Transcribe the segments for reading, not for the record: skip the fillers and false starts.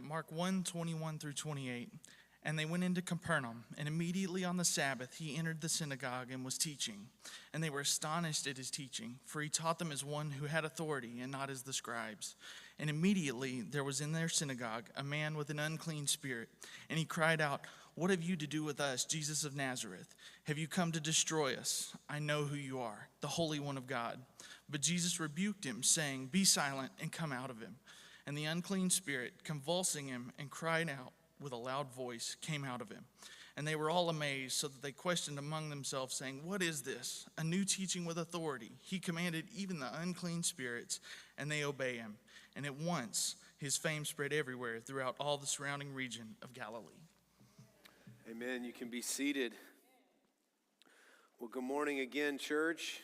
Mark 1:21 through 28. And they went into Capernaum, and immediately on the Sabbath he entered the synagogue and was teaching. And they were astonished at his teaching, for he taught them as one who had authority and not as the scribes. And immediately there was in their synagogue a man with an unclean spirit, and he cried out, "What have you to do with us, Jesus of Nazareth? Have you come to destroy us? I know who you are, the Holy One of God." But Jesus rebuked him, saying, "Be silent and come out of him." And the unclean spirit, convulsing him and crying out with a loud voice, came out of him. And they were all amazed, so that they questioned among themselves, saying, "What is this? A new teaching with authority. He commanded even the unclean spirits, and they obey him." And at once his fame spread everywhere throughout all the surrounding region of Galilee. Amen. You can be seated. Well, good morning again, church.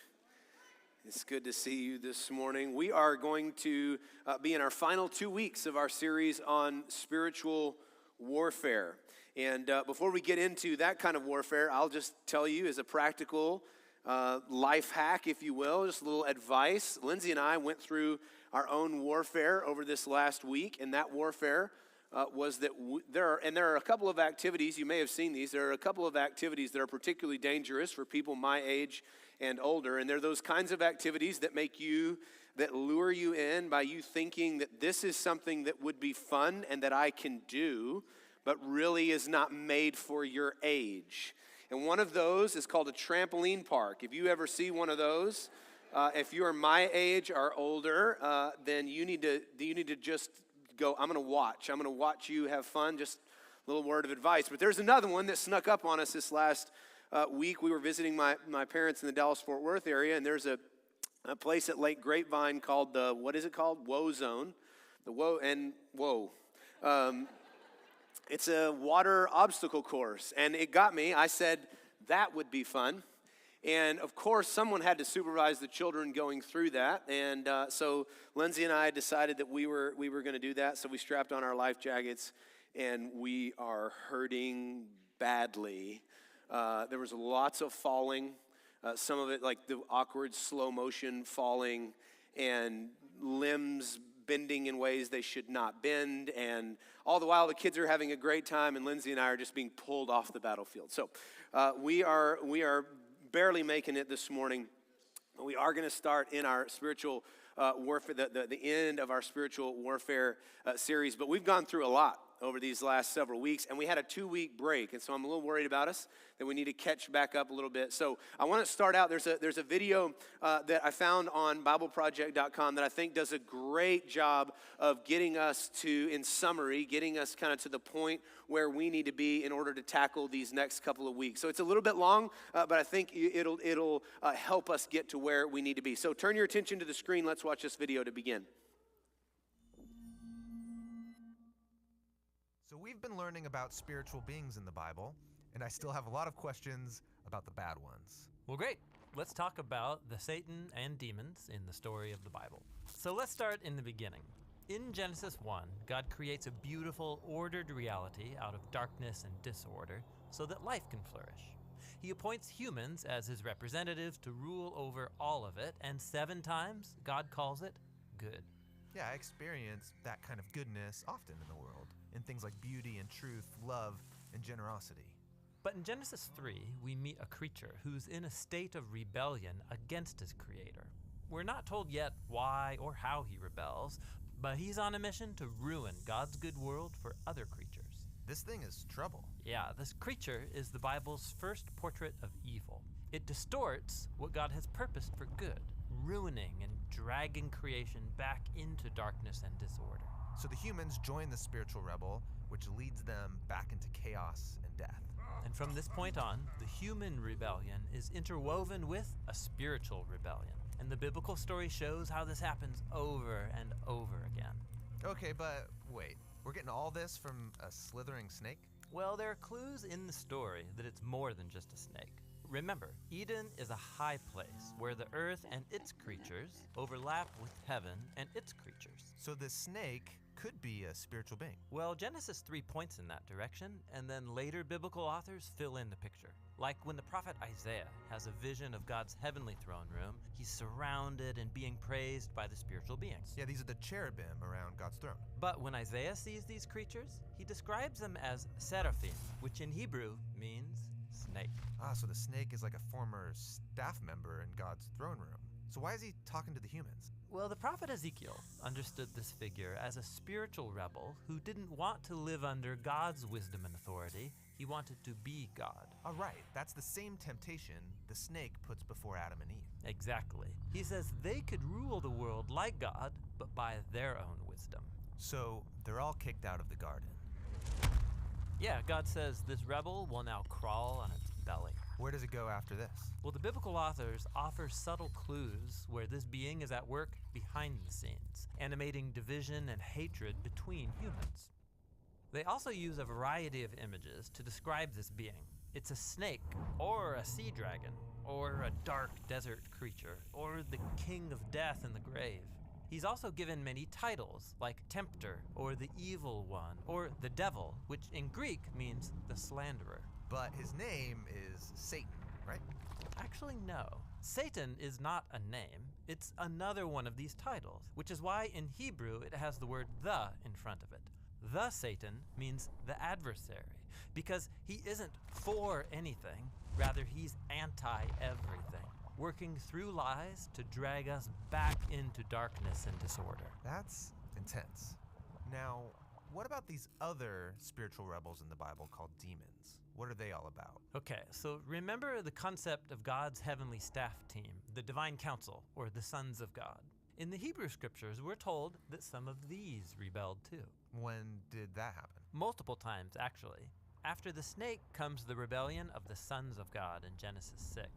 It's good to see you this morning. We are going to be in our final 2 weeks of our series on spiritual warfare. And before we get into that kind of warfare, I'll just tell you as a practical life hack, if you will, just a little advice. Lindsay and I went through our own warfare over this last week, and that warfare was that there are a couple of activities, you may have seen these, there are a couple of activities that are particularly dangerous for people my age and older, and they're those kinds of activities that lure you in by you thinking that this is something that would be fun and that I can do, but really is not made for your age. And one of those is called a trampoline park. If you ever see one of those, if you are my age or older, then you need to just go, I'm going to watch you have fun. Just a little word of advice. But there's another one that snuck up on us this last week. We were visiting my parents in the Dallas-Fort Worth area, and there's a place at Lake Grapevine called what is it called? Woe Zone. It's a water obstacle course, and it got me. I said, that would be fun. And of course, someone had to supervise the children going through that. And so Lindsay and I decided that we were going to do that. So we strapped on our life jackets, and we are hurting badly. There was lots of falling. Some of it like the awkward slow motion falling and limbs bending in ways they should not bend. And all the while the kids are having a great time, and Lindsay and I are just being pulled off the battlefield. So we are barely making it this morning. We are going to start in our spiritual warfare, the end of our spiritual warfare series. But we've gone through a lot over these last several weeks, and we had a 2-week break, and so I'm a little worried about us, that we need to catch back up a little bit. So I want to start out, there's a video that I found on BibleProject.com that I think does a great job of getting us in summary, getting us kind of to the point where we need to be in order to tackle these next couple of weeks. So it's a little bit long, but I think it'll help us get to where we need to be. So turn your attention to the screen. Let's watch this video to begin. So we've been learning about spiritual beings in the Bible, and I still have a lot of questions about the bad ones. Well, great. Let's talk about the Satan and demons in the story of the Bible. So let's start in the beginning. In Genesis 1, God creates a beautiful, ordered reality out of darkness and disorder so that life can flourish. He appoints humans as his representatives to rule over all of it, and 7 times God calls it good. Yeah, I experience that kind of goodness often in the world, in things like beauty and truth, love and generosity. But in Genesis 3, we meet a creature who's in a state of rebellion against his creator. We're not told yet why or how he rebels, but he's on a mission to ruin God's good world for other creatures. This thing is trouble. Yeah, this creature is the Bible's first portrait of evil. It distorts what God has purposed for good, ruining and dragging creation back into darkness and disorder. So the humans join the spiritual rebel, which leads them back into chaos and death. And from this point on, the human rebellion is interwoven with a spiritual rebellion. And the biblical story shows how this happens over and over again. Okay, but wait, we're getting all this from a slithering snake? Well, there are clues in the story that it's more than just a snake. Remember, Eden is a high place where the earth and its creatures overlap with heaven and its creatures. So this snake could be a spiritual being. Well, Genesis 3 points in that direction, and then later biblical authors fill in the picture. Like when the prophet Isaiah has a vision of God's heavenly throne room, he's surrounded and being praised by the spiritual beings. Yeah, these are the cherubim around God's throne. But when Isaiah sees these creatures, he describes them as seraphim, which in Hebrew means snake. So the snake is like a former staff member in God's throne room. So why is he talking to the humans? Well, the prophet Ezekiel understood this figure as a spiritual rebel who didn't want to live under God's wisdom and authority. He wanted to be God. All right, that's the same temptation the snake puts before Adam and Eve. Exactly. He says they could rule the world like God, but by their own wisdom. So they're all kicked out of the garden. Yeah, God says this rebel will now crawl on its belly. Where does it go after this? Well, the biblical authors offer subtle clues where this being is at work behind the scenes, animating division and hatred between humans. They also use a variety of images to describe this being. It's a snake, or a sea dragon, or a dark desert creature, or the king of death in the grave. He's also given many titles, like Tempter, or the Evil One, or the Devil, which in Greek means the slanderer. But his name is Satan, right? Actually, no. Satan is not a name. It's another one of these titles, which is why in Hebrew it has the word the in front of it. The Satan means the adversary, because he isn't for anything, rather he's anti-everything, working through lies to drag us back into darkness and disorder. That's intense. Now, what about these other spiritual rebels in the Bible called demons? What are they all about? Okay, so remember the concept of God's heavenly staff team, the divine council, or the sons of God. In the Hebrew scriptures, we're told that some of these rebelled too. When did that happen? Multiple times, actually. After the snake comes the rebellion of the sons of God in Genesis 6.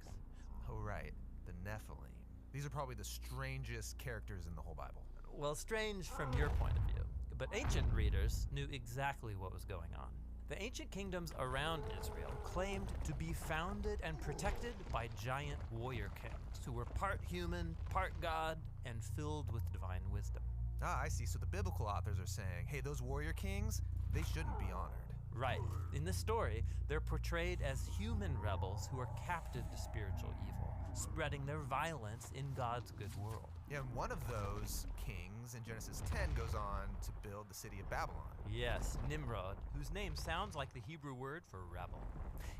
Oh, right, the Nephilim. These are probably the strangest characters in the whole Bible. Well, strange from your point of view, but ancient readers knew exactly what was going on. The ancient kingdoms around Israel claimed to be founded and protected by giant warrior kings who were part human, part God, and filled with divine wisdom. I see. So the biblical authors are saying, hey, those warrior kings, they shouldn't be honored. Right. In this story, they're portrayed as human rebels who are captive to spiritual evil, spreading their violence in God's good world. Yeah, and one of those kings in Genesis 10 goes on to build the city of Babylon. Yes, Nimrod, whose name sounds like the Hebrew word for rebel.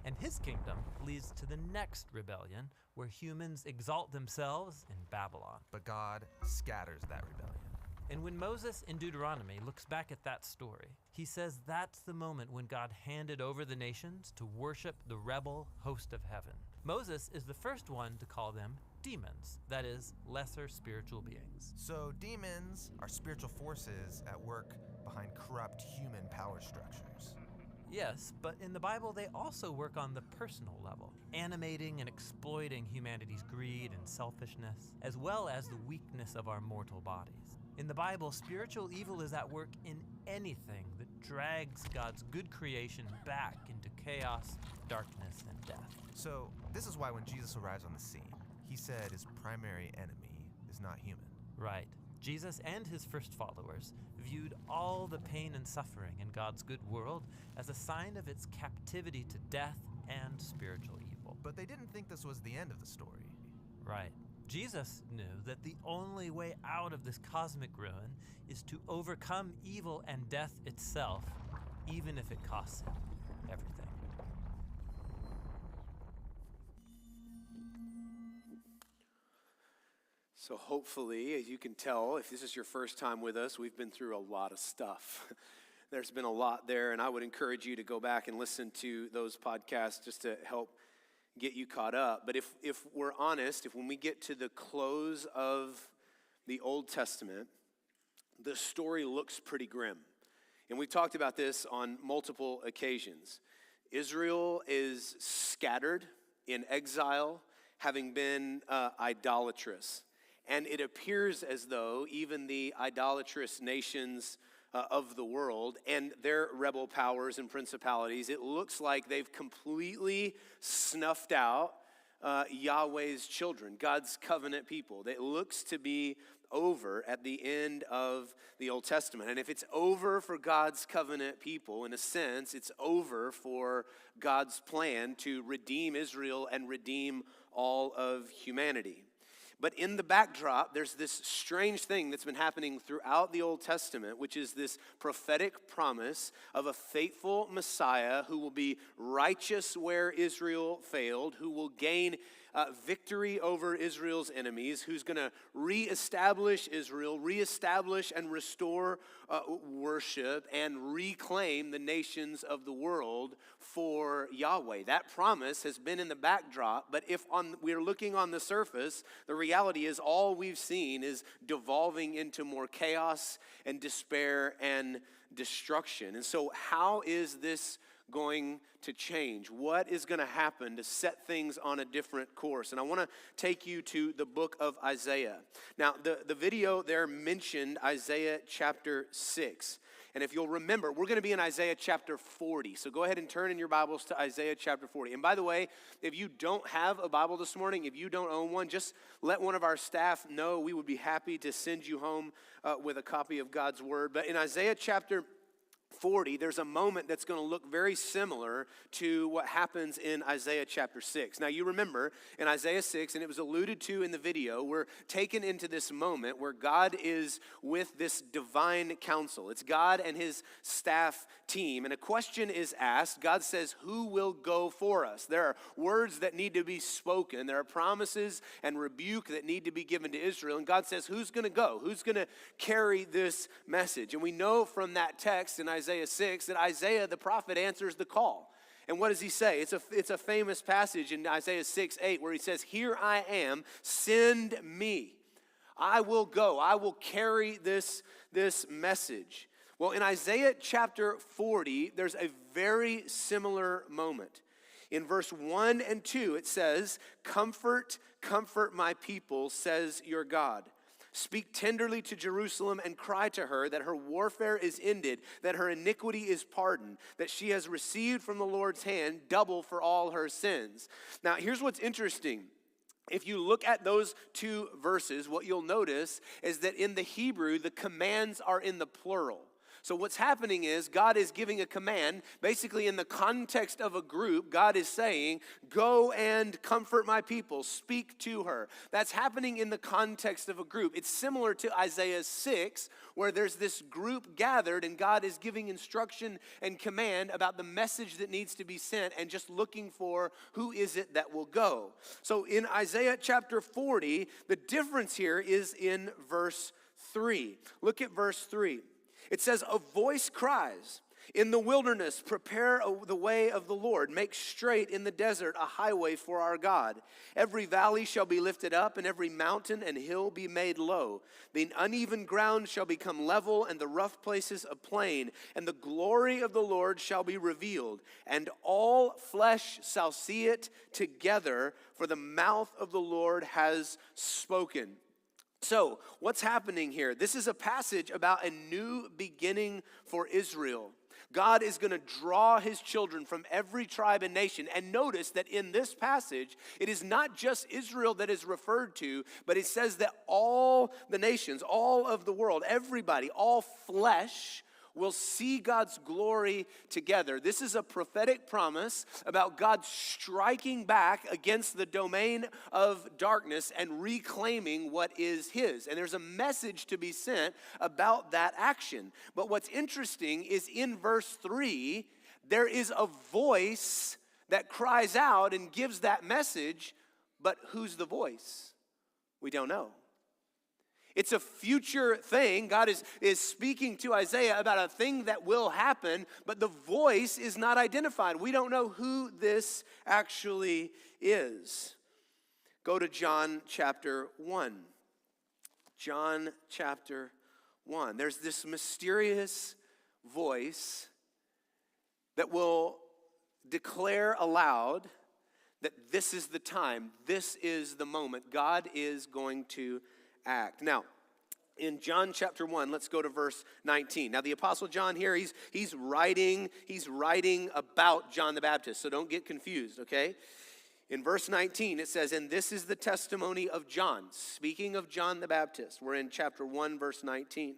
And his kingdom leads to the next rebellion, where humans exalt themselves in Babylon. But God scatters that rebellion. And when Moses in Deuteronomy looks back at that story, he says that's the moment when God handed over the nations to worship the rebel host of heaven. Moses is the first one to call them demons, that is, lesser spiritual beings. So demons are spiritual forces at work behind corrupt human power structures. Yes, but in the Bible they also work on the personal level, animating and exploiting humanity's greed and selfishness, as well as the weakness of our mortal bodies. In the Bible, spiritual evil is at work in anything that drags God's good creation back into chaos, darkness, and death. So this is why when Jesus arrives on the scene, he said his primary enemy is not human. Right. Jesus and his first followers viewed all the pain and suffering in God's good world as a sign of its captivity to death and spiritual evil. But they didn't think this was the end of the story. Right. Jesus knew that the only way out of this cosmic ruin is to overcome evil and death itself, even if it costs him everything. So hopefully, as you can tell, if this is your first time with us, we've been through a lot of stuff. There's been a lot there, and I would encourage you to go back and listen to those podcasts just to help get you caught up. But if we're honest, if when we get to the close of the Old Testament, the story looks pretty grim. And we've talked about this on multiple occasions. Israel is scattered in exile, having been idolatrous. And it appears as though even the idolatrous nations of the world and their rebel powers and principalities, it looks like they've completely snuffed out Yahweh's children, God's covenant people. It looks to be over at the end of the Old Testament. And if it's over for God's covenant people, in a sense, it's over for God's plan to redeem Israel and redeem all of humanity. But in the backdrop, there's this strange thing that's been happening throughout the Old Testament, which is this prophetic promise of a faithful Messiah who will be righteous where Israel failed, who will gain victory over Israel's enemies, who's going to reestablish Israel, reestablish and restore worship, and reclaim the nations of the world for Yahweh. That promise has been in the backdrop, but if we're looking on the surface, the reality is all we've seen is devolving into more chaos and despair and destruction. And so how is this going to change? What is going to happen to set things on a different course? And I want to take you to the book of Isaiah. Now, the video there mentioned Isaiah chapter 6. And if you'll remember, we're going to be in Isaiah chapter 40. So go ahead and turn in your Bibles to Isaiah chapter 40. And by the way, if you don't have a Bible this morning, if you don't own one, just let one of our staff know. We would be happy to send you home with a copy of God's Word. But in Isaiah chapter 40, there's a moment that's going to look very similar to what happens in Isaiah chapter 6. Now, you remember in Isaiah 6, and it was alluded to in the video, we're taken into this moment where God is with this divine council. It's God and his staff team, and a question is asked. God says, who will go for us? There are words that need to be spoken. There are promises and rebuke that need to be given to Israel, and God says, who's going to go? Who's going to carry this message? And we know from that text in Isaiah 6 that Isaiah the prophet answers the call. And what does he say? It's a famous passage in Isaiah 6:8 where he says, "Here I am, send me. I will go. I will carry this message." Well, in Isaiah chapter 40, there's a very similar moment. In verse 1 and 2, it says, "Comfort, comfort my people, says your God. Speak tenderly to Jerusalem and cry to her that her warfare is ended, that her iniquity is pardoned, that she has received from the Lord's hand double for all her sins." Now, here's what's interesting. If you look at those two verses, what you'll notice is that in the Hebrew, the commands are in the plural. So what's happening is God is giving a command. Basically, in the context of a group, God is saying, go and comfort my people, speak to her. That's happening in the context of a group. It's similar to Isaiah 6, where there's this group gathered and God is giving instruction and command about the message that needs to be sent and just looking for who is it that will go. So in Isaiah chapter 40, the difference here is in verse 3. Look at verse 3. It says, "A voice cries, in the wilderness, prepare the way of the Lord. Make straight in the desert a highway for our God. Every valley shall be lifted up, and every mountain and hill be made low. The uneven ground shall become level, and the rough places a plain. And the glory of the Lord shall be revealed, and all flesh shall see it together, for the mouth of the Lord has spoken." So, what's happening here? This is a passage about a new beginning for Israel. God is going to draw his children from every tribe and nation. And notice that in this passage, it is not just Israel that is referred to, but it says that all the nations, all of the world, everybody, all flesh will see God's glory together. This is a prophetic promise about God striking back against the domain of darkness and reclaiming what is his. And there's a message to be sent about that action. But what's interesting is in verse 3, there is a voice that cries out and gives that message, but who's the voice? We don't know. It's a future thing. God is speaking to Isaiah about a thing that will happen, but the voice is not identified. We don't know who this actually is. Go to John chapter 1. John chapter 1. There's this mysterious voice that will declare aloud that this is the time, this is the moment. God is going to act. Now, in John chapter 1, let's go to verse 19. Now, the Apostle John here, he's writing about John the Baptist, so don't get confused, okay? In verse 19, it says, "And this is the testimony of John." Speaking of John the Baptist, we're in chapter 1, verse 19.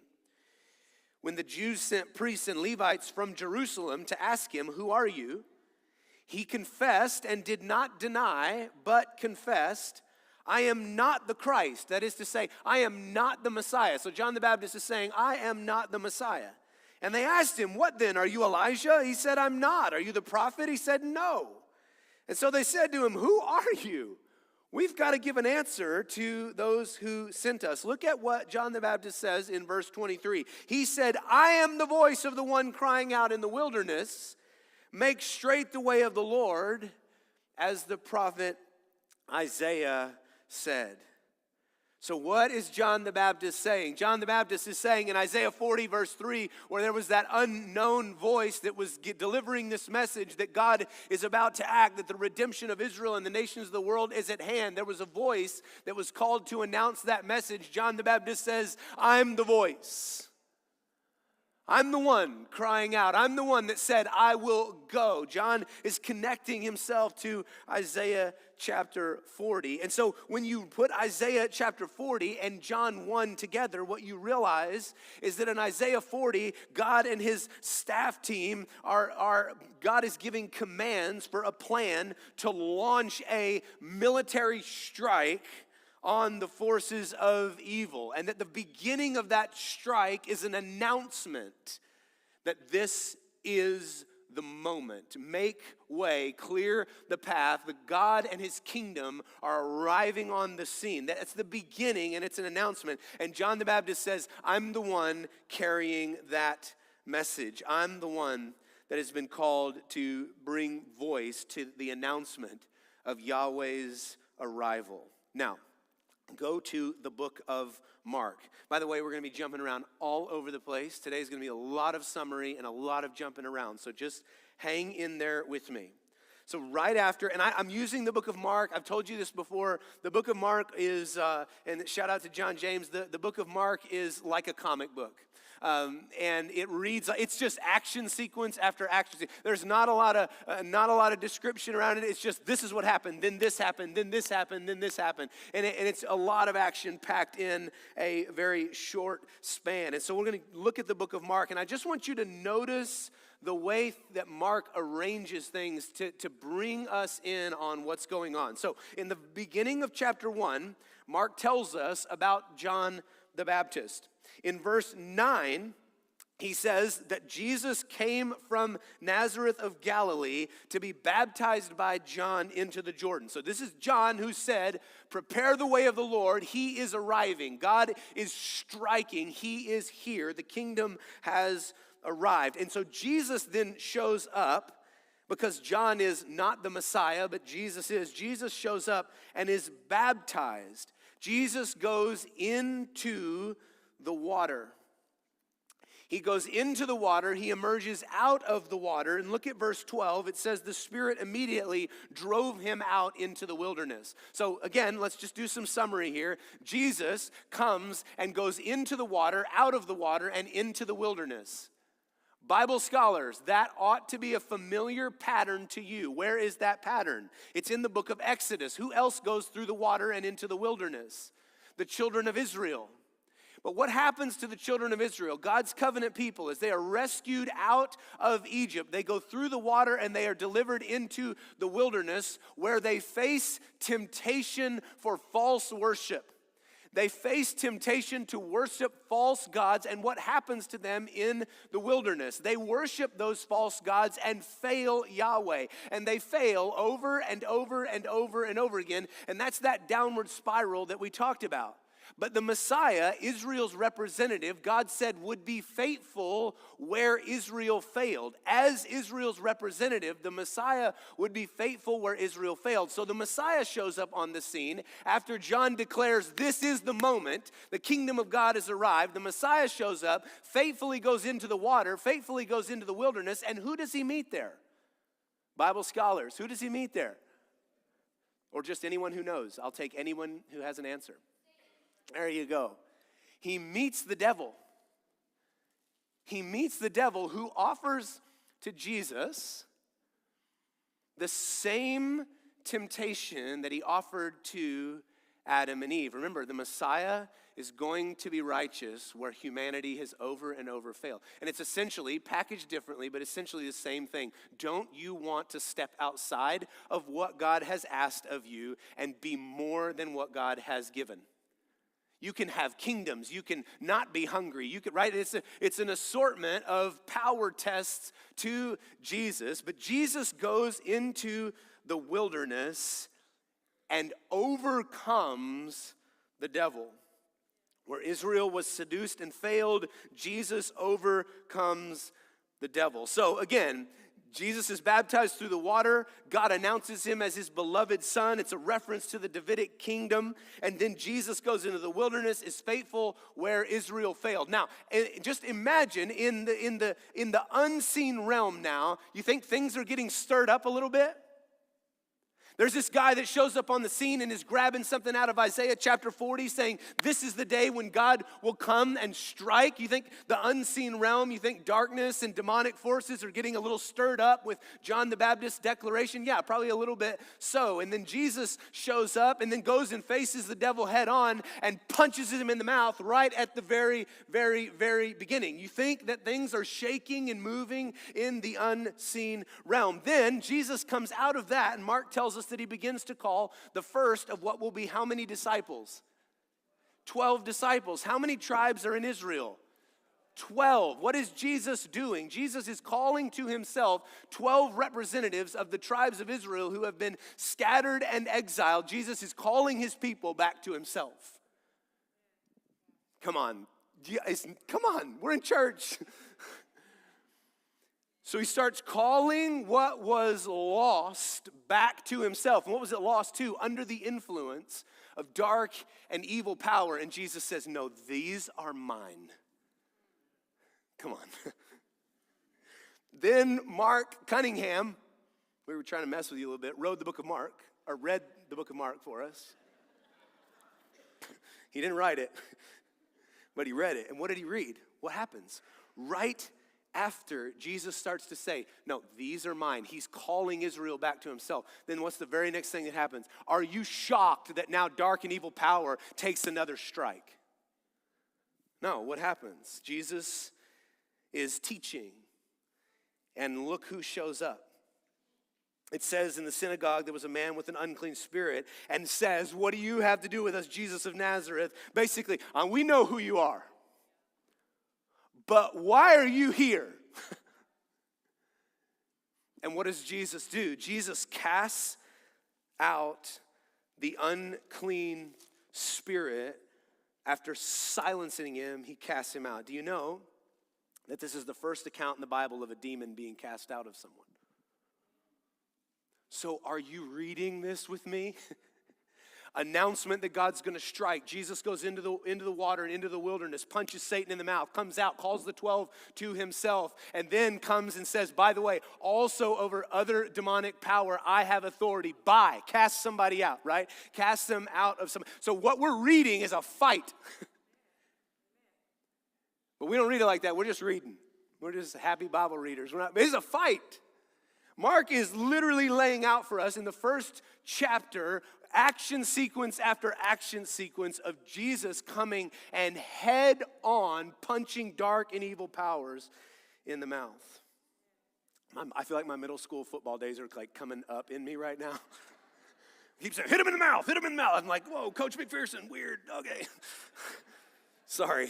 "When the Jews sent priests and Levites from Jerusalem to ask him, 'Who are you?' he confessed and did not deny, but confessed, 'I am not the Christ.'" That is to say, I am not the Messiah. So John the Baptist is saying, I am not the Messiah. And they asked him, "What then? Are you Elijah?" He said, "I'm not." "Are you the prophet?" He said, "No." And so they said to him, "Who are you? We've got to give an answer to those who sent us." Look at what John the Baptist says in verse 23. He said, "I am the voice of the one crying out in the wilderness, 'Make straight the way of the Lord,' as the prophet Isaiah said." So what is John the Baptist saying? John the Baptist is saying in Isaiah 40 verse 3, where there was that unknown voice that was delivering this message that God is about to act, that the redemption of Israel and the nations of the world is at hand. There was a voice that was called to announce that message. John the Baptist says, "I'm the voice. I'm the one crying out. I'm the one that said, I will go." John is connecting himself to Isaiah chapter 40. And so when you put Isaiah chapter 40 and John 1 together, what you realize is that in Isaiah 40, God and his staff team God is giving commands for a plan to launch a military strike on the forces of evil. And at the beginning of that strike is an announcement that this is the moment. Make way, clear the path. The God and his kingdom are arriving on the scene. That's the beginning, and it's an announcement. And John the Baptist says, "I'm the one carrying that message. I'm the one that has been called to bring voice to the announcement of Yahweh's arrival." Now, go to the book of Mark. By the way, we're going to be jumping around all over the place. Today's going to be a lot of summary and a lot of jumping around. So just hang in there with me. So right after, and I'm using the book of Mark. I've told you this before. The book of Mark is, and shout out to John James, the book of Mark is like a comic book. And it reads, it's just action sequence after action sequence. There's not a lot of description around it. It's just, this is what happened, then this happened, then this happened, then this happened. And it's a lot of action packed in a very short span. And so we're going to look at the book of Mark, and I just want you to notice the way that Mark arranges things to bring us in on what's going on. So in the beginning of chapter 1, Mark tells us about John the Baptist. In verse 9, he says that Jesus came from Nazareth of Galilee to be baptized by John into the Jordan. So this is John who said, "Prepare the way of the Lord. He is arriving. God is striking. He is here. The kingdom has arrived." And so Jesus then shows up, because John is not the Messiah, but Jesus is. Jesus shows up and is baptized. Jesus goes into the water. He goes into the water. He emerges out of the water. And look at verse 12. It says the Spirit immediately drove him out into the wilderness. So again, let's just do some summary here. Jesus comes and goes into the water, out of the water, and into the wilderness. Bible scholars, that ought to be a familiar pattern to you. Where is that pattern? It's in the book of Exodus. Who else goes through the water and into the wilderness? The children of Israel. But what happens to the children of Israel, God's covenant people, as they are rescued out of Egypt? They go through the water and they are delivered into the wilderness, where they face temptation for false worship. They face temptation to worship false gods, and what happens to them in the wilderness? They worship those false gods and fail Yahweh. And they fail over and over and over and over again, and that's that downward spiral that we talked about. But the Messiah, Israel's representative, God said would be faithful where Israel failed. As Israel's representative, the Messiah would be faithful where Israel failed. So the Messiah shows up on the scene after John declares, "This is the moment, the kingdom of God has arrived." The Messiah shows up, faithfully goes into the water, faithfully goes into the wilderness, and who does he meet there? Bible scholars, who does he meet there? Or just anyone who knows? I'll take anyone who has an answer. There you go. He meets the devil. He meets the devil, who offers to Jesus the same temptation that he offered to Adam and Eve. Remember, the Messiah is going to be righteous where humanity has over and over failed. And it's essentially, packaged differently, but essentially the same thing. Don't you want to step outside of what God has asked of you and be more than what God has given? You can have kingdoms. You can not be hungry. You can, right? It's an assortment of power tests to Jesus. But Jesus goes into the wilderness and overcomes the devil. Where Israel was seduced and failed, Jesus overcomes the devil. So again, Jesus is baptized through the water. God announces him as his beloved son. It's a reference to the Davidic kingdom. And then Jesus goes into the wilderness, is faithful where Israel failed. Now, just imagine in the unseen realm now, you think things are getting stirred up a little bit? There's this guy that shows up on the scene and is grabbing something out of Isaiah chapter 40 saying, this is the day when God will come and strike. You think the unseen realm, you think darkness and demonic forces are getting a little stirred up with John the Baptist's declaration? Yeah, probably a little bit so. And then Jesus shows up and then goes and faces the devil head on and punches him in the mouth right at the very, very, very beginning. You think that things are shaking and moving in the unseen realm. Then Jesus comes out of that, and Mark tells us that he begins to call the first of what will be how many disciples? 12 disciples. How many tribes are in Israel? 12. What is Jesus doing? Jesus is calling to himself 12 representatives of the tribes of Israel who have been scattered and exiled. Jesus is calling his people back to himself. Come on. Come on. We're in church. So he starts calling what was lost back to himself. And what was it lost to? Under the influence of dark and evil power. And Jesus says, no, these are mine. Come on. Then Mark Cunningham, we were trying to mess with you a little bit, read the book of Mark for us. He didn't write it, but he read it. And what did he read? What happens? Right after Jesus starts to say, no, these are mine. He's calling Israel back to himself. Then what's the very next thing that happens? Are you shocked that now dark and evil power takes another strike? No, what happens? Jesus is teaching, and look who shows up. It says in the synagogue there was a man with an unclean spirit and says, what do you have to do with us, Jesus of Nazareth? Basically, we know who you are. But why are you here? And what does Jesus do? Jesus casts out the unclean spirit. After silencing him, he casts him out. Do you know that this is the first account in the Bible of a demon being cast out of someone? So are you reading this with me? Announcement that God's going to strike. Jesus goes into the water and into the wilderness, punches Satan in the mouth, comes out, calls the 12 to himself, and then comes and says, by the way, also over other demonic power, I have authority. Cast somebody out, right? Cast them out of some. So what we're reading is a fight. But we don't read it like that. We're just reading. We're just happy Bible readers. It's a fight. Mark is literally laying out for us in the first chapter, action sequence after action sequence of Jesus coming and head on punching dark and evil powers in the mouth. I feel like my middle school football days are like coming up in me right now. He keeps saying, hit him in the mouth, hit him in the mouth. I'm like, whoa, Coach McPherson, weird, okay. Sorry.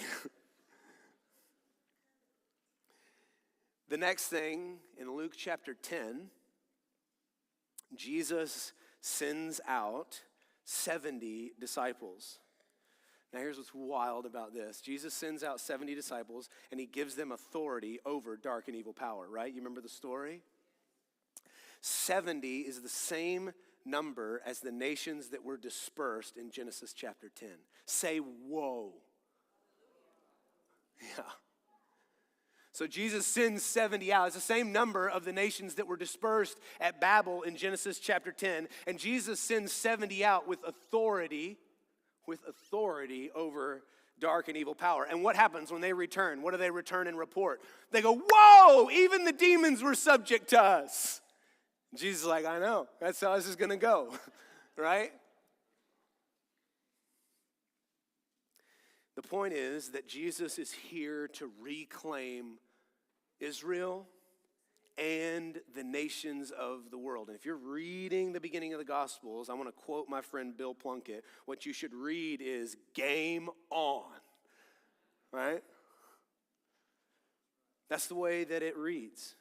The next thing in Luke chapter 10, Jesus sends out 70 disciples. Now here's what's wild about this. Jesus sends out 70 disciples and he gives them authority over dark and evil power, right? You remember the story? 70 is the same number as the nations that were dispersed in Genesis chapter 10. Say, whoa. Yeah. So Jesus sends 70 out. It's the same number of the nations that were dispersed at Babel in Genesis chapter 10. And Jesus sends 70 out with authority over dark and evil power. And what happens when they return? What do they return and report? They go, whoa, even the demons were subject to us. Jesus is like, I know. That's how this is going to go, right? The point is that Jesus is here to reclaim Israel and the nations of the world. And if you're reading the beginning of the Gospels, I want to quote my friend Bill Plunkett. What you should read is game on, right? That's the way that it reads.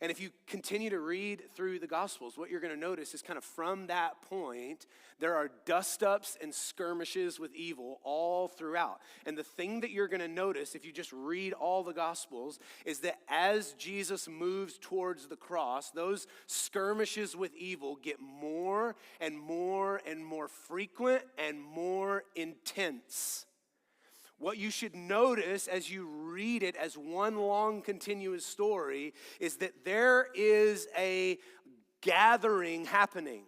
And if you continue to read through the Gospels, what you're going to notice is kind of from that point, there are dust-ups and skirmishes with evil all throughout. And the thing that you're going to notice, if you just read all the Gospels, is that as Jesus moves towards the cross, those skirmishes with evil get more and more and more frequent and more intense. What you should notice as you read it as one long continuous story is that there is a gathering happening.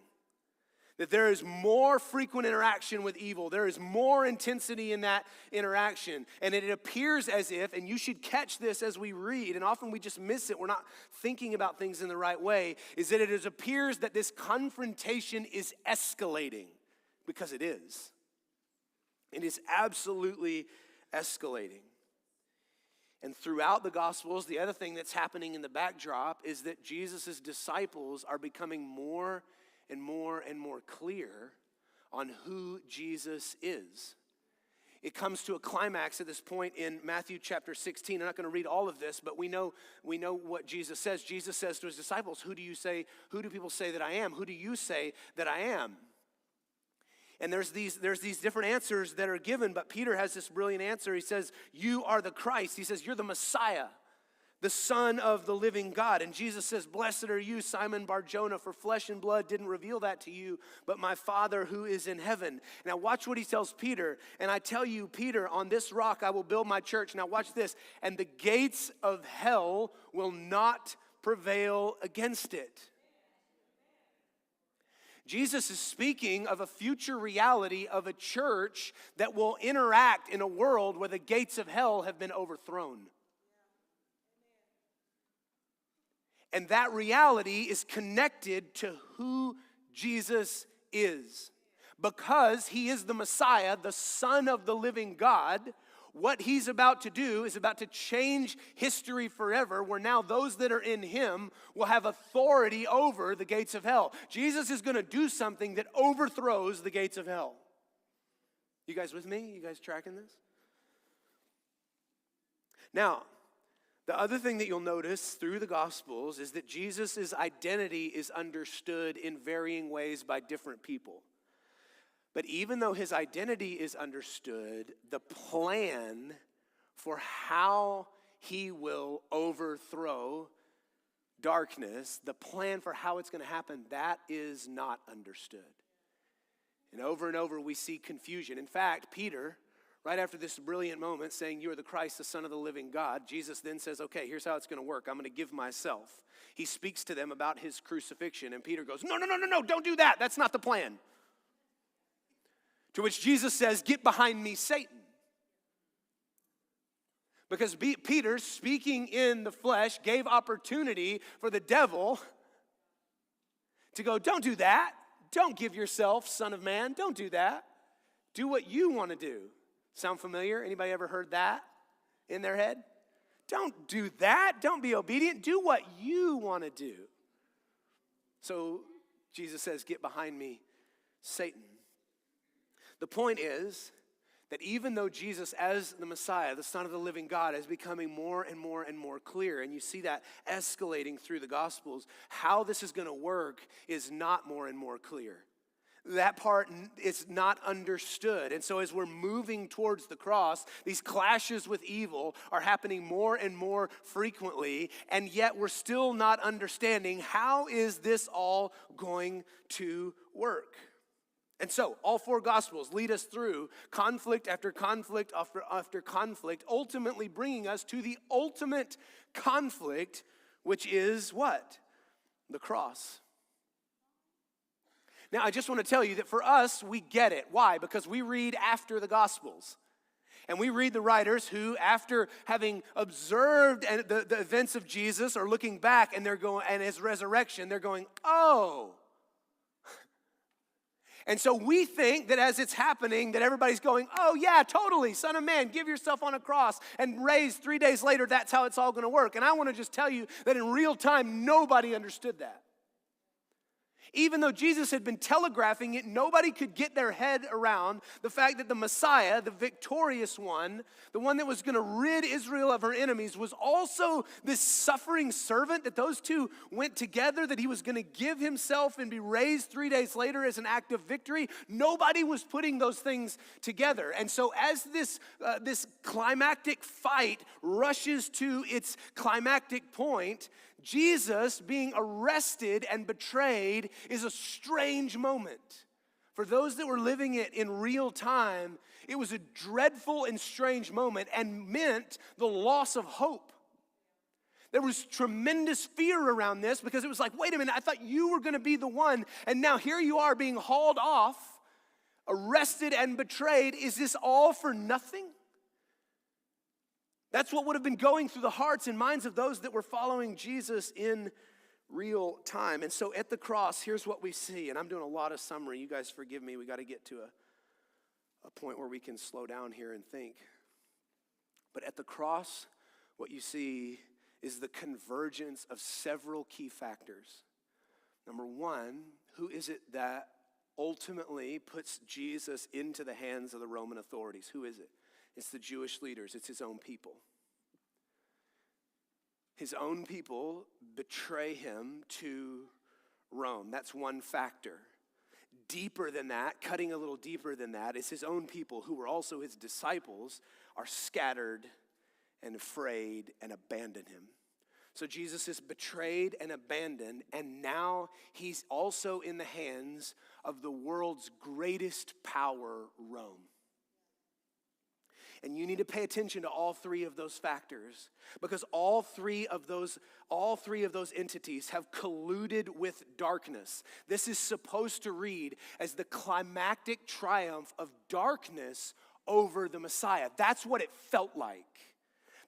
That there is more frequent interaction with evil. There is more intensity in that interaction. And it appears as if, and you should catch this as we read, and often we just miss it, we're not thinking about things in the right way, is that it appears that this confrontation is escalating, because it is. It is absolutely escalating. And throughout the Gospels, the other thing that's happening in the backdrop is that Jesus' disciples are becoming more and more and more clear on who Jesus is. It comes to a climax at this point in Matthew chapter 16. I'm not going to read all of this, but we know what Jesus says. Jesus says to his disciples, who do people say that I am? Who do you say that I am? And there's these different answers that are given, but Peter has this brilliant answer. He says, you are the Christ. He says, you're the Messiah, the Son of the living God. And Jesus says, blessed are you, Simon Bar-Jonah, for flesh and blood didn't reveal that to you, but my Father who is in heaven. Now watch what he tells Peter. And I tell you, Peter, on this rock I will build my church. Now watch this. And the gates of hell will not prevail against it. Jesus is speaking of a future reality of a church that will interact in a world where the gates of hell have been overthrown. And that reality is connected to who Jesus is. Because he is the Messiah, the Son of the living God, what he's about to do is about to change history forever, where now those that are in him will have authority over the gates of hell. Jesus is going to do something that overthrows the gates of hell. You guys with me? You guys tracking this? Now, the other thing that you'll notice through the Gospels is that Jesus' identity is understood in varying ways by different people. But even though his identity is understood, the plan for how he will overthrow darkness, the plan for how it's going to happen, that is not understood. And over we see confusion. In fact, Peter, right after this brilliant moment saying, you are the Christ, the Son of the living God, Jesus then says, okay, here's how it's going to work. I'm going to give myself. He speaks to them about his crucifixion, and Peter goes, no, don't do that. That's not the plan. To which Jesus says, get behind me, Satan. Because Peter, speaking in the flesh, gave opportunity for the devil to go, don't do that. Don't give yourself, Son of Man. Don't do that. Do what you want to do. Sound familiar? Anybody ever heard that in their head? Don't do that. Don't be obedient. Do what you want to do. So Jesus says, get behind me, Satan. The point is that even though Jesus, as the Messiah, the Son of the living God, is becoming more and more and more clear, and you see that escalating through the Gospels, how this is going to work is not more and more clear. That part is not understood. And so as we're moving towards the cross, these clashes with evil are happening more and more frequently, and yet we're still not understanding how is this all going to work. And so, all four Gospels lead us through conflict after conflict after conflict, ultimately bringing us to the ultimate conflict, which is what? The cross. Now, I just want to tell you that for us, we get it. Why? Because we read after the Gospels. And we read the writers who, after having observed the events of Jesus, are looking back and they're going, and his resurrection, they're going, oh. And so we think that as it's happening, that everybody's going, oh yeah, totally, Son of Man, give yourself on a cross and raise 3 days later, that's how it's all gonna work. And I wanna just tell you that in real time, nobody understood that. Even though Jesus had been telegraphing it, nobody could get their head around the fact that the Messiah, the victorious one, the one that was going to rid Israel of her enemies, was also this suffering servant, that those two went together, that he was going to give himself and be raised 3 days later as an act of victory. Nobody was putting those things together. And so as this climactic fight rushes to its climactic point, Jesus being arrested and betrayed is a strange moment. For those that were living it in real time, it was a dreadful and strange moment and meant the loss of hope. There was tremendous fear around this because it was like, wait a minute, I thought you were going to be the one, and now here you are being hauled off, arrested and betrayed. Is this all for nothing? That's what would have been going through the hearts and minds of those that were following Jesus in real time. And so at the cross, here's what we see. And I'm doing a lot of summary. You guys forgive me. We got to get to a point where we can slow down here and think. But at the cross, what you see is the convergence of several key factors. Number one, who is it that ultimately puts Jesus into the hands of the Roman authorities? Who is it? It's the Jewish leaders. It's his own people. His own people betray him to Rome. That's one factor. Deeper than that, cutting a little deeper than that, is his own people, who were also his disciples, are scattered and afraid and abandon him. So Jesus is betrayed and abandoned, and now he's also in the hands of the world's greatest power, Rome. And you need to pay attention to all three of those factors, because all three of those entities have colluded with darkness. This is supposed to read as the climactic triumph of darkness over the Messiah. That's what it felt like.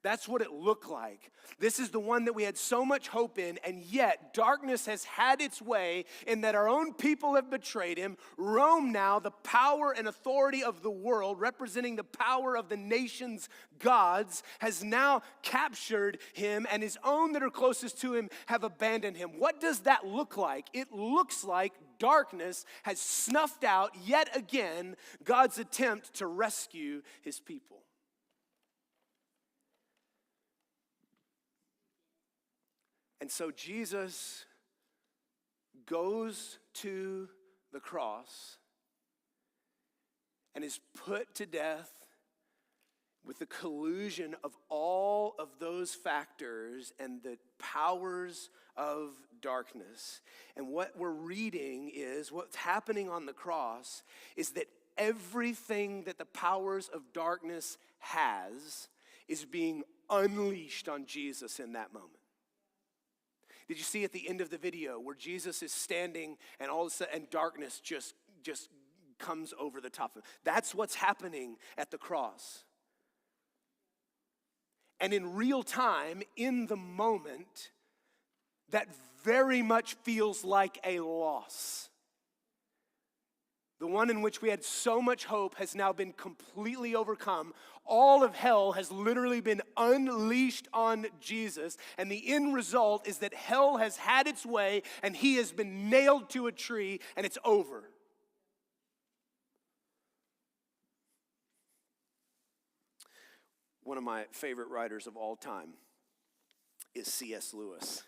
That's what it looked like. This is the one that we had so much hope in, and yet darkness has had its way in that our own people have betrayed him. Rome now, the power and authority of the world, representing the power of the nation's gods, has now captured him, and his own that are closest to him have abandoned him. What does that look like? It looks like darkness has snuffed out yet again God's attempt to rescue his people. And so Jesus goes to the cross and is put to death with the collusion of all of those factors and the powers of darkness. And what we're reading is, what's happening on the cross is that everything that the powers of darkness has is being unleashed on Jesus in that moment. Did you see at the end of the video where Jesus is standing and all of a sudden and darkness just comes over the top of him? That's what's happening at the cross. And in real time, in the moment, that very much feels like a loss. The one in which we had so much hope has now been completely overcome. All of hell has literally been unleashed on Jesus, and the end result is that hell has had its way, and he has been nailed to a tree, and it's over. One of my favorite writers of all time is C.S. Lewis.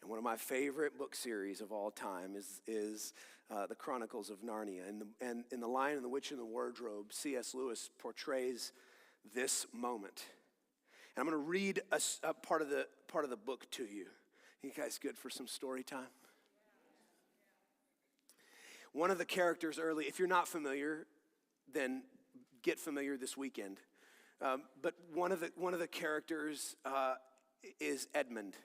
And one of my favorite book series of all time is the Chronicles of Narnia. And in The Lion and the Witch and the Wardrobe, C.S. Lewis portrays this moment. And I'm going to read a part of the book to you. You guys good for some story time? One of the characters early, if you're not familiar, then get familiar this weekend. But one of the characters is Edmund.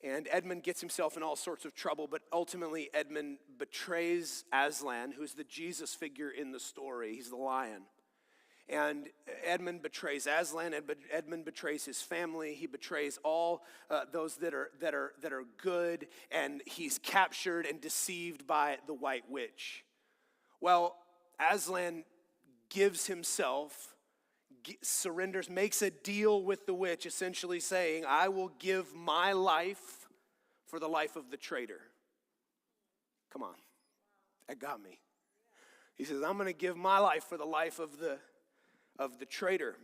And Edmund gets himself in all sorts of trouble, but ultimately Edmund betrays Aslan, who's the Jesus figure in the story. He's the lion. And Edmund betrays Aslan. Edmund betrays his family. He betrays all those that are good, and he's captured and deceived by the White Witch. Well, Aslan gives himself, surrenders, makes a deal with the witch, essentially saying, I will give my life for the life of the traitor. Come on, that got me. He says, I'm going to give my life for the life of the traitor.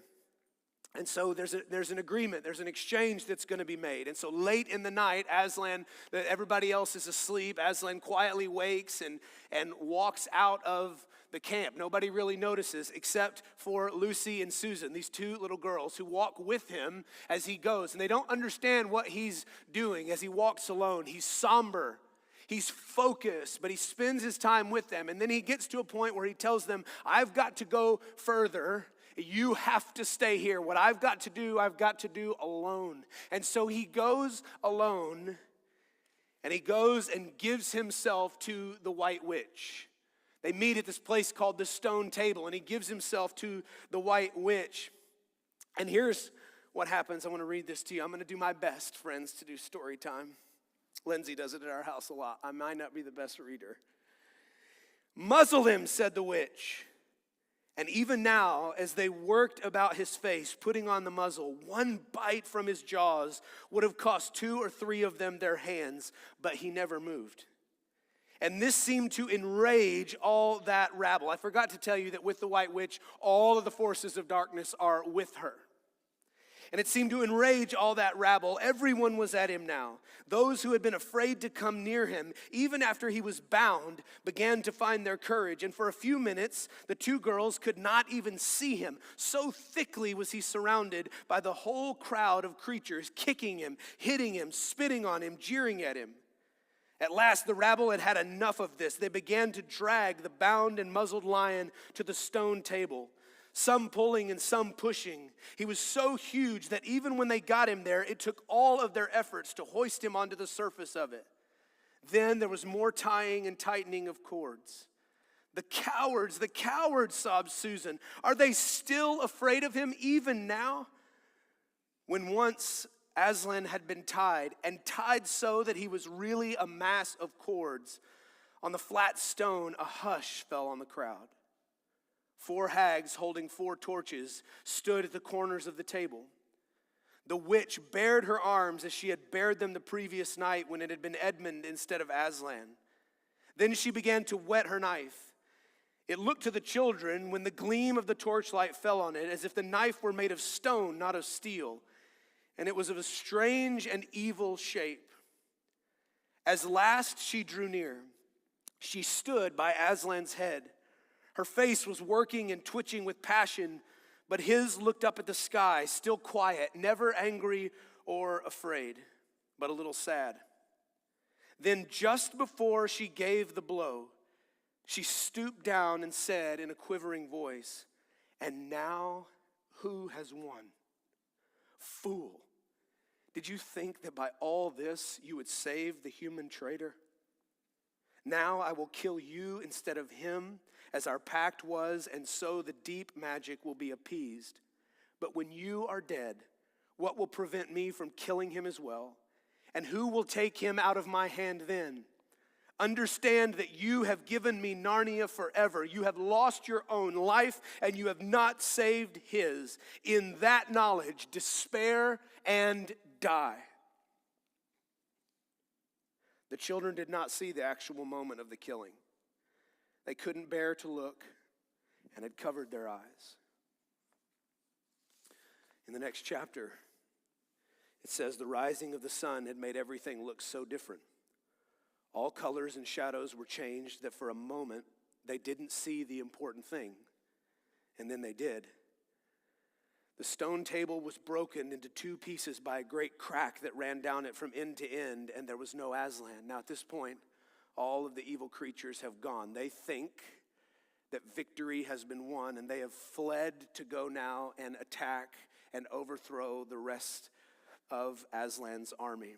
And so there's an agreement, there's an exchange that's going to be made. And so late in the night, Aslan, everybody else is asleep, Aslan quietly wakes and walks out of the camp. Nobody really notices except for Lucy and Susan, these two little girls who walk with him as he goes. And they don't understand what he's doing as he walks alone. He's somber. He's focused, but he spends his time with them. And then he gets to a point where he tells them, I've got to go further. You have to stay here. What I've got to do alone. And so he goes alone, and he goes and gives himself to the White Witch. They meet at this place called the Stone Table, and he gives himself to the White Witch. And here's what happens. I want to read this to you. I'm going to do my best, friends, to do story time. Lindsay does it at our house a lot. I might not be the best reader. Muzzle him, said the witch. And even now, as they worked about his face, putting on the muzzle, one bite from his jaws would have cost 2 or 3 of them their hands, but he never moved. And this seemed to enrage all that rabble. I forgot to tell you that with the White Witch, all of the forces of darkness are with her. And it seemed to enrage all that rabble. Everyone was at him now. Those who had been afraid to come near him, even after he was bound, began to find their courage. And for a few minutes, the 2 girls could not even see him. So thickly was he surrounded by the whole crowd of creatures, kicking him, hitting him, spitting on him, jeering at him. At last, the rabble had had enough of this. They began to drag the bound and muzzled lion to the stone table, some pulling and some pushing. He was so huge that even when they got him there, it took all of their efforts to hoist him onto the surface of it. Then there was more tying and tightening of cords. The cowards, sobbed Susan. Are they still afraid of him even now? When once Aslan had been tied, and tied so that he was really a mass of cords, on the flat stone a hush fell on the crowd. 4 hags holding 4 torches stood at the corners of the table. The witch bared her arms as she had bared them the previous night when it had been Edmund instead of Aslan. Then she began to whet her knife. It looked to the children, when the gleam of the torchlight fell on it, as if the knife were made of stone, not of steel. And it was of a strange and evil shape. As last she drew near, she stood by Aslan's head. Her face was working and twitching with passion, but his looked up at the sky, still quiet, never angry or afraid, but a little sad. Then just before she gave the blow, she stooped down and said in a quivering voice, "And now who has won? Fool, did you think that by all this you would save the human traitor? Now I will kill you instead of him, as our pact was, and so the deep magic will be appeased. But when you are dead, what will prevent me from killing him as well? And who will take him out of my hand then? Understand that you have given me Narnia forever. You have lost your own life, and you have not saved his. In that knowledge, despair and die." The children did not see the actual moment of the killing. They couldn't bear to look and had covered their eyes. In the next chapter, it says the rising of the sun had made everything look so different. All colors and shadows were changed that for a moment they didn't see the important thing, and then they did. The stone table was broken into 2 pieces by a great crack that ran down it from end to end, and there was no Aslan. Now at this point, all of the evil creatures have gone. They think that victory has been won, and they have fled to go now and attack and overthrow the rest of Aslan's army.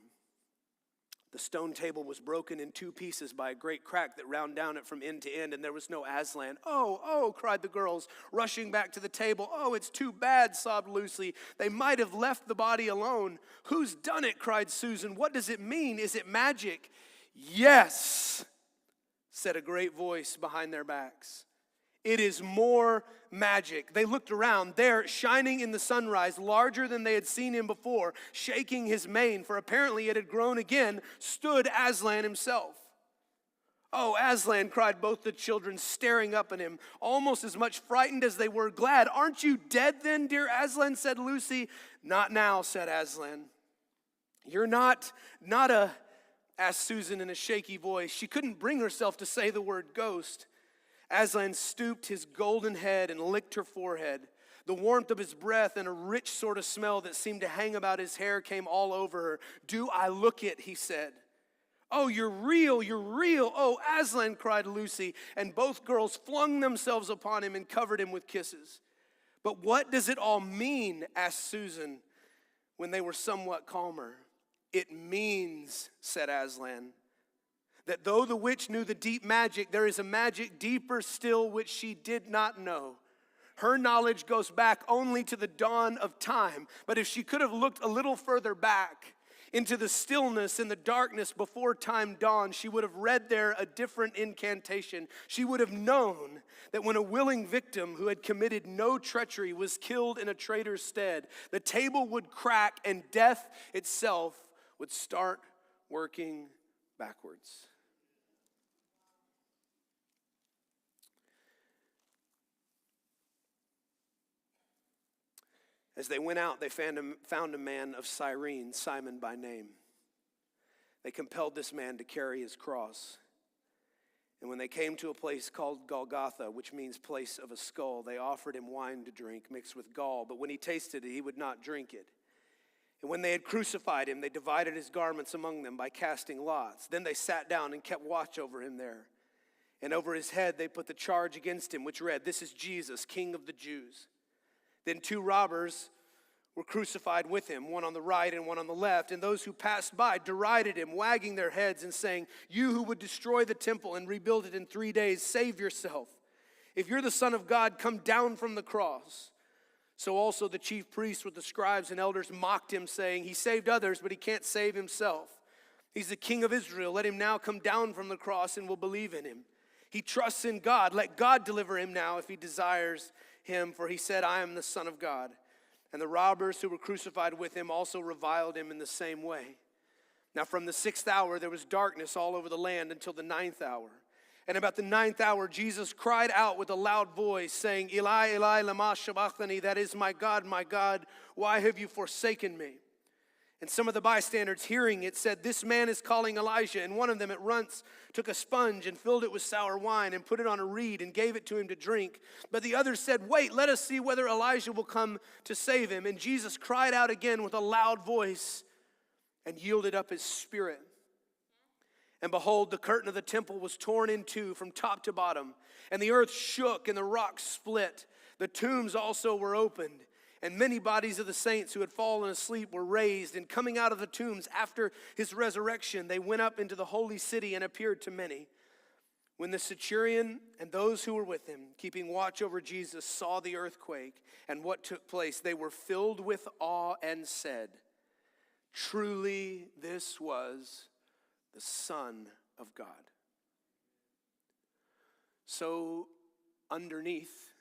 The stone table was broken in 2 pieces by a great crack that ran down it from end to end, and there was no Aslan. "Oh, oh," cried the girls, rushing back to the table. "Oh, it's too bad," sobbed Lucy. "They might have left the body alone." "Who's done it?" cried Susan. "What does it mean? Is it magic?" "Yes," said a great voice behind their backs. "It is more magic." They looked around. There, shining in the sunrise, larger than they had seen him before, shaking his mane, for apparently it had grown again, stood Aslan himself. "Oh, Aslan," cried both the children, staring up at him, almost as much frightened as they were glad. "Aren't you dead then, dear Aslan?" said Lucy. "Not now," said Aslan. "You're not asked Susan in a shaky voice. She couldn't bring herself to say the word ghost. Aslan stooped his golden head and licked her forehead. The warmth of his breath and a rich sort of smell that seemed to hang about his hair came all over her. "Do I look it?" he said. "Oh, you're real, you're real. Oh, Aslan," cried Lucy, and both girls flung themselves upon him and covered him with kisses. "But what does it all mean?" asked Susan when they were somewhat calmer. "It means," said Aslan, "that though the witch knew the deep magic, there is a magic deeper still which she did not know. Her knowledge goes back only to the dawn of time. But if she could have looked a little further back into the stillness and the darkness before time dawned, she would have read there a different incantation. She would have known that when a willing victim who had committed no treachery was killed in a traitor's stead, the table would crack and death itself would start working backwards." As they went out, they found a man of Cyrene, Simon by name. They compelled this man to carry his cross. And when they came to a place called Golgotha, which means place of a skull, they offered him wine to drink mixed with gall. But when he tasted it, he would not drink it. And when they had crucified him, they divided his garments among them by casting lots. Then they sat down and kept watch over him there. And over his head they put the charge against him, which read, "This is Jesus, King of the Jews." Then 2 robbers were crucified with him, one on the right and one on the left. And those who passed by derided him, wagging their heads and saying, "You who would destroy the temple and rebuild it in 3 days, save yourself. If you're the Son of God, come down from the cross." So also the chief priests with the scribes and elders mocked him, saying, "He saved others, but he can't save himself. He's the King of Israel. Let him now come down from the cross and we'll believe in him. He trusts in God. Let God deliver him now if he desires him, for he said, 'I am the Son of God.'" And the robbers who were crucified with him also reviled him in the same way. Now from the 6th hour there was darkness all over the land until the 9th hour. And about the 9th hour Jesus cried out with a loud voice, saying, "Eli, Eli, lama sabachthani," that is, my God, why have you forsaken me?" And some of the bystanders hearing it said, "This man is calling Elijah." And one of them at once took a sponge and filled it with sour wine and put it on a reed and gave it to him to drink. But the others said, "Wait, let us see whether Elijah will come to save him." And Jesus cried out again with a loud voice and yielded up his spirit. And behold, the curtain of the temple was torn in two from top to bottom, and the earth shook and the rocks split. The tombs also were opened. And many bodies of the saints who had fallen asleep were raised, and coming out of the tombs after his resurrection, they went up into the holy city and appeared to many. When the centurion and those who were with him, keeping watch over Jesus, saw the earthquake and what took place, they were filled with awe and said, "Truly this was the Son of God." So underneath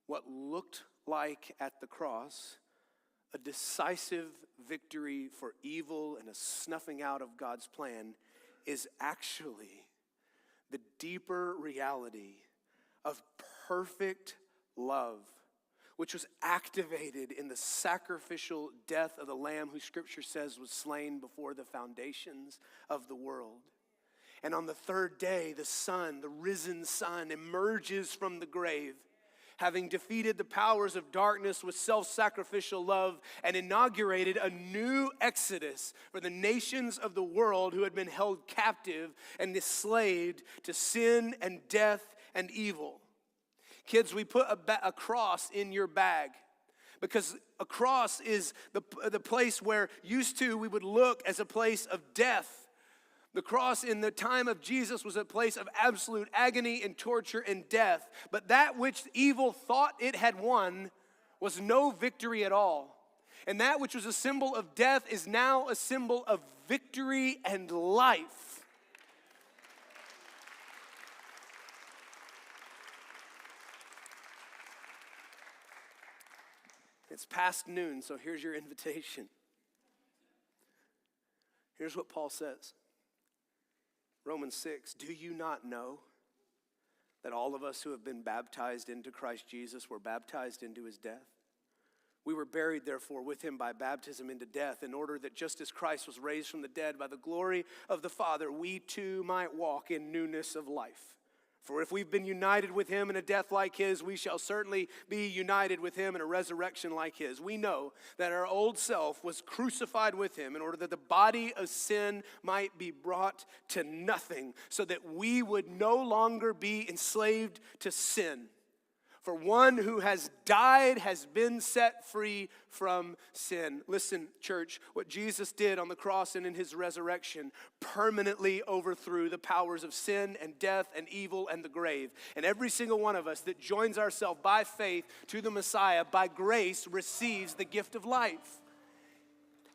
what looked like at the cross, a decisive victory for evil and a snuffing out of God's plan, is actually the deeper reality of perfect love, which was activated in the sacrificial death of the Lamb who Scripture says was slain before the foundations of the world. And on the 3rd day, the Son, the risen Son, emerges from the grave, having defeated the powers of darkness with self-sacrificial love and inaugurated a new exodus for the nations of the world who had been held captive and enslaved to sin and death and evil. Kids, we put a cross in your bag because a cross is the place where used to we would look as a place of death The cross in the time of Jesus was a place of absolute agony and torture and death. But that which evil thought it had won was no victory at all. And that which was a symbol of death is now a symbol of victory and life. It's past noon, so here's your invitation. Here's what Paul says. Romans 6, do you not know that all of us who have been baptized into Christ Jesus were baptized into his death? We were buried, therefore, with him by baptism into death, in order that just as Christ was raised from the dead by the glory of the Father, we too might walk in newness of life. For if we've been united with him in a death like his, we shall certainly be united with him in a resurrection like his. We know that our old self was crucified with him in order that the body of sin might be brought to nothing, so that we would no longer be enslaved to sin. For one who has died has been set free from sin. Listen, church, what Jesus did on the cross and in his resurrection permanently overthrew the powers of sin and death and evil and the grave. And every single one of us that joins ourselves by faith to the Messiah, by grace, receives the gift of life.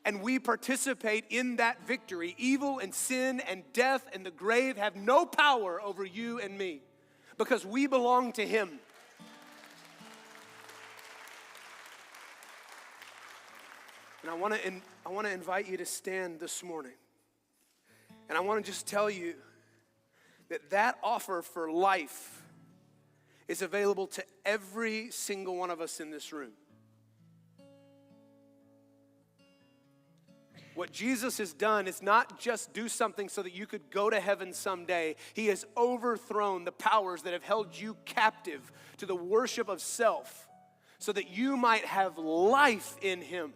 And we participate in that victory. Evil and sin and death and the grave have no power over you and me, because we belong to him. And I want to invite you to stand this morning. And I want to just tell you that offer for life is available to every single one of us in this room. What Jesus has done is not just do something so that you could go to heaven someday. He has overthrown the powers that have held you captive to the worship of self, so that you might have life in him.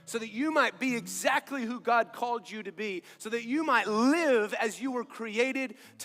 So that you might be exactly who God called you to be. So that you might live as you were created to